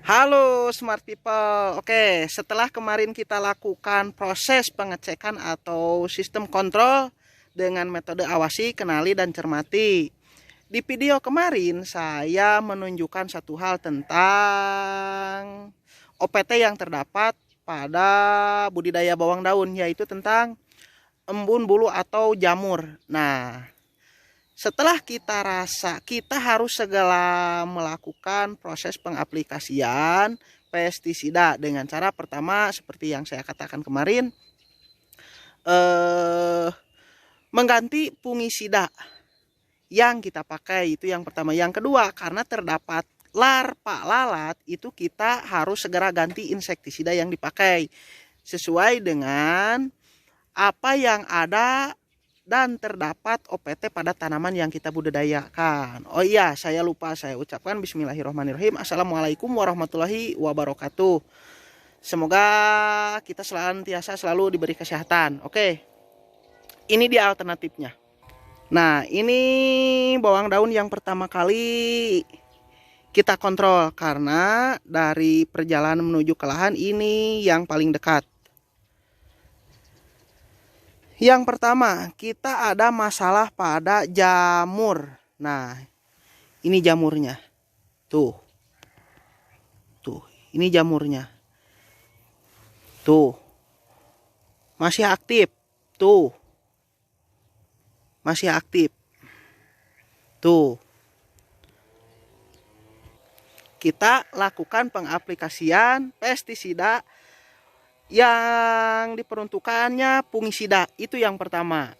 Halo Smart People. Oke, setelah kemarin kita lakukan proses pengecekan atau sistem kontrol dengan metode awasi, kenali, dan cermati. Di video kemarin saya menunjukkan satu hal tentang OPT yang terdapat pada budidaya bawang daun, yaitu tentang embun bulu atau jamur. Nah, setelah kita rasa, kita harus segera melakukan proses pengaplikasian pestisida dengan cara pertama seperti yang saya katakan kemarin, mengganti fungisida yang kita pakai, itu yang pertama. Yang kedua, karena terdapat larva lalat, itu kita harus segera ganti insektisida yang dipakai sesuai dengan apa yang ada dan terdapat OPT pada tanaman yang kita budidayakan. Oh iya, saya lupa, saya ucapkan bismillahirrahmanirrahim. Assalamualaikum warahmatullahi wabarakatuh. Semoga kita senantiasa selalu diberi kesehatan. Oke, ini dia alternatifnya. Nah, ini bawang daun yang pertama kali kita kontrol, karena dari perjalanan menuju ke lahan ini yang paling dekat. Yang pertama, kita ada masalah pada jamur. Nah, ini jamurnya. Tuh. Tuh, ini jamurnya. Tuh. Masih aktif. Tuh. Masih aktif. Tuh. Kita lakukan pengaplikasian pestisida yang diperuntukannya fungisida, itu yang pertama.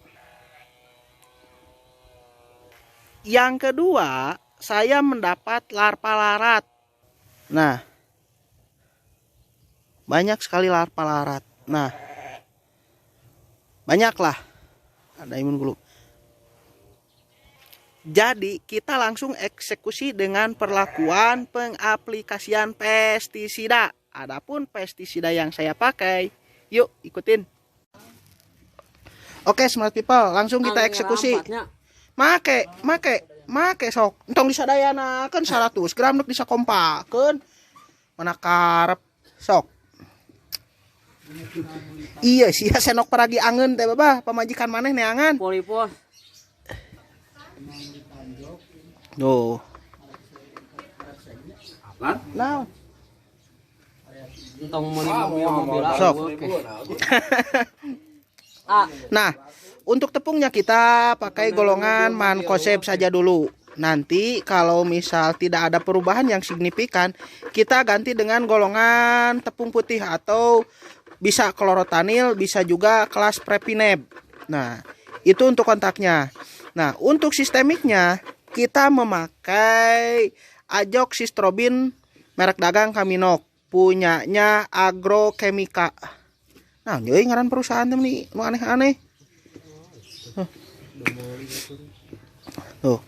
Yang kedua, saya mendapat larva larat. Nah, banyak sekali larva larat. Nah, banyaklah, ada imun gulu. Jadi kita langsung eksekusi dengan perlakuan pengaplikasian pestisida. Adapun pestisida yang saya pakai, yuk ikutin. Oke, Smart People, langsung kita eksekusi. Make sok. Entong disadayana kan 100 gram nuk bisa kompakeun. Mana karep sok. Iya sih, senok paragi angeun teh babah, pamajikan maneh neangan. Polipos. Tuh. Nah. Nah, untuk tepungnya kita pakai golongan mankoseb saja dulu. Nanti kalau misal tidak ada perubahan yang signifikan, kita ganti dengan golongan tepung putih atau bisa klorotanil, bisa juga kelas prepineb. Nah, itu untuk kontaknya. Nah, untuk sistemiknya kita memakai azoxystrobin merek dagang Kaminok, punyanya Agrokemika. Nah, jadi ngaran perusahaan nih, nu aneh-aneh. Tuh.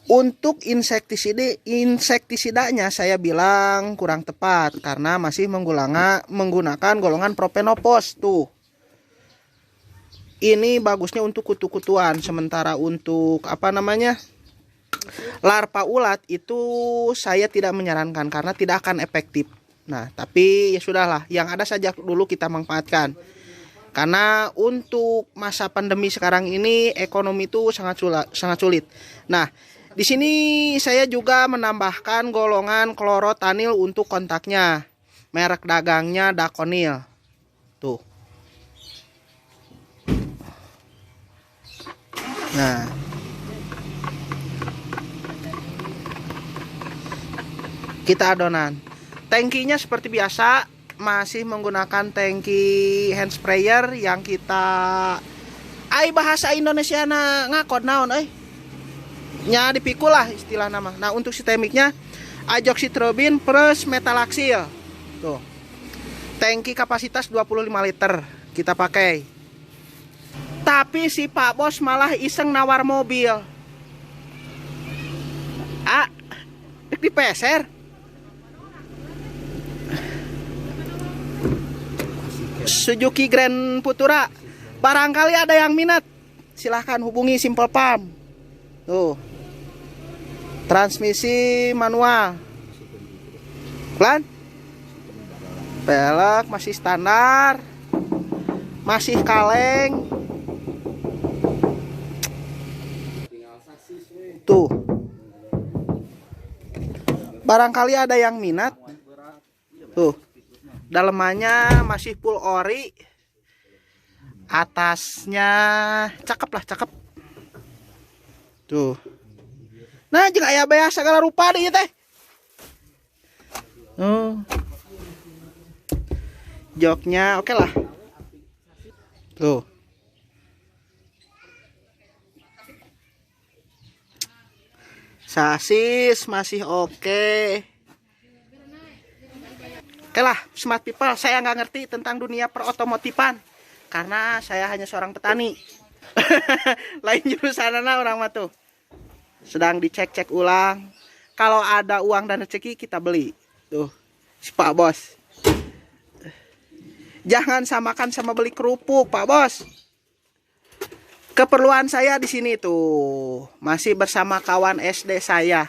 Untuk insektisidanya saya bilang kurang tepat karena masih menggunakan golongan propenopos tuh. Ini bagusnya untuk kutu-kutuan, sementara untuk larva ulat itu saya tidak menyarankan karena tidak akan efektif. Nah, tapi ya sudahlah, yang ada saja dulu kita manfaatkan. Karena untuk masa pandemi sekarang ini ekonomi itu sangat sulit. Nah, di sini saya juga menambahkan golongan klorotanil untuk kontaknya. Merek dagangnya Dakonil. Tuh. Nah, kita adonan. Tangkinya seperti biasa masih menggunakan tangki hand sprayer yang kita bahasa Indonesia ngakod naon nya dipikul lah istilah nama. Nah, untuk sistemiknya azoxystrobin plus metalaxyl. Tuh. Tangki kapasitas 25 liter kita pakai. Tapi si Pak Bos malah iseng nawar mobil. Dipeser. Suzuki Grand Futura. Barangkali ada yang minat, silahkan hubungi Simple Farm. Tuh. Transmisi manual. Pelan. Pelek masih standar. Masih kaleng. Tuh. Barangkali ada yang minat. Tuh. Dalemannya masih full ori. Atasnya cakep lah, cakep. Tuh. Nah, jika ayah bayar segala rupa deh teh. Joknya oke lah. Tuh. Sasis masih oke. Oke lah, smart people, saya nggak ngerti tentang dunia perotomotifan karena saya hanya seorang petani. Lain jurusan orang mah tuh. Sedang dicek-cek ulang. Kalau ada uang dan rezeki kita beli. Tuh, si Pak Bos. Jangan samakan sama beli kerupuk, Pak Bos. Keperluan saya di sini tuh masih bersama kawan SD saya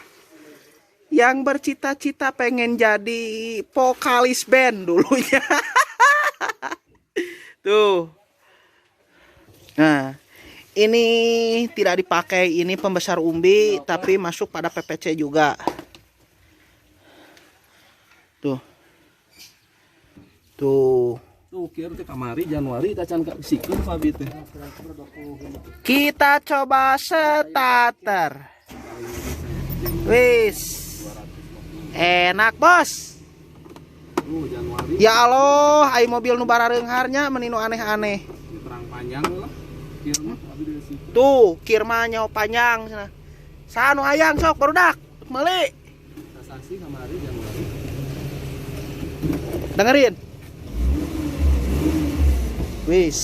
yang bercita-cita pengen jadi vokalis band dulunya. Tuh. Nah, ini tidak dipakai, ini pembesar umbi tapi masuk pada PPC juga. Tuh. Tuh. Tuh kira ke kamari Januari tacan ka sikeun Fabi teh. Kita coba starter. Wis. Enak, Bos. Januari. Ya Allah, ai mobil nu barareungharnya meninu aneh-aneh. Terang panjang lah. Kira Fabi dari situ. Tuh, kirmanya panjang sana. Sanu hayang sok barudak, meuli. Sasasi kamari Januari. Dengerin. Wis.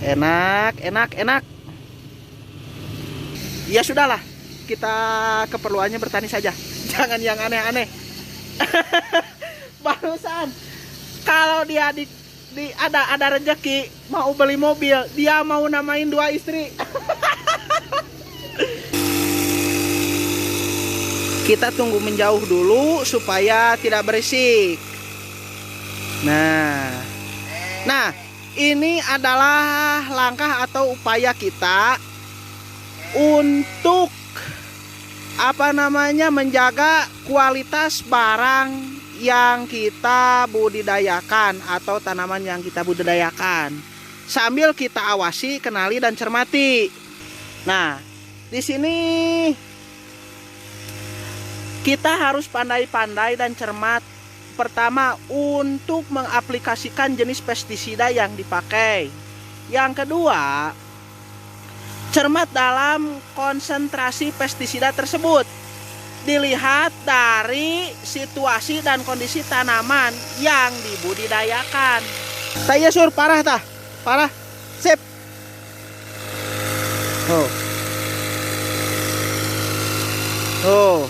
Enak, enak, enak. Ya sudahlah, kita keperluannya bertani saja. Jangan yang aneh-aneh. Barusan kalau dia ada rezeki mau beli mobil, dia mau namain 2 istri. Kita tunggu menjauh dulu supaya tidak berisik. Nah, ini adalah langkah atau upaya kita untuk menjaga kualitas barang yang kita budidayakan atau tanaman yang kita budidayakan. Sambil kita awasi, kenali dan cermati. Nah, di sini kita harus pandai-pandai dan cermat. Pertama, untuk mengaplikasikan jenis pestisida yang dipakai. Yang kedua, cermat dalam konsentrasi pestisida tersebut. Dilihat dari situasi dan kondisi tanaman yang dibudidayakan. Tanya sur, parah tah? Parah? Sip. Oh. Oh.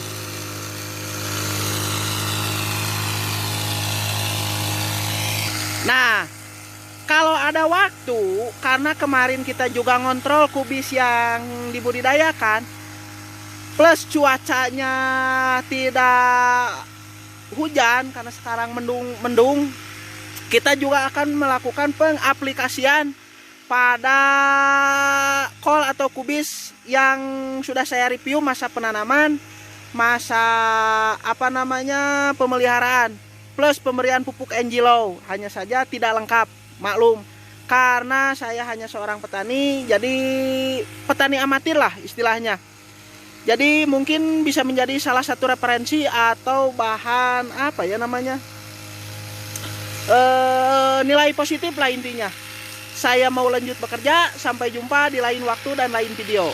Nah, kalau ada waktu, karena kemarin kita juga ngontrol kubis yang dibudidayakan, plus cuacanya tidak hujan karena sekarang mendung, kita juga akan melakukan pengaplikasian pada kol atau kubis yang sudah saya review masa penanaman, masa pemeliharaan. Plus pemberian pupuk NGLO, hanya saja tidak lengkap, maklum. Karena saya hanya seorang petani, jadi petani amatir lah istilahnya. Jadi mungkin bisa menjadi salah satu referensi atau bahan nilai positif lah intinya. Saya mau lanjut bekerja, sampai jumpa di lain waktu dan lain video.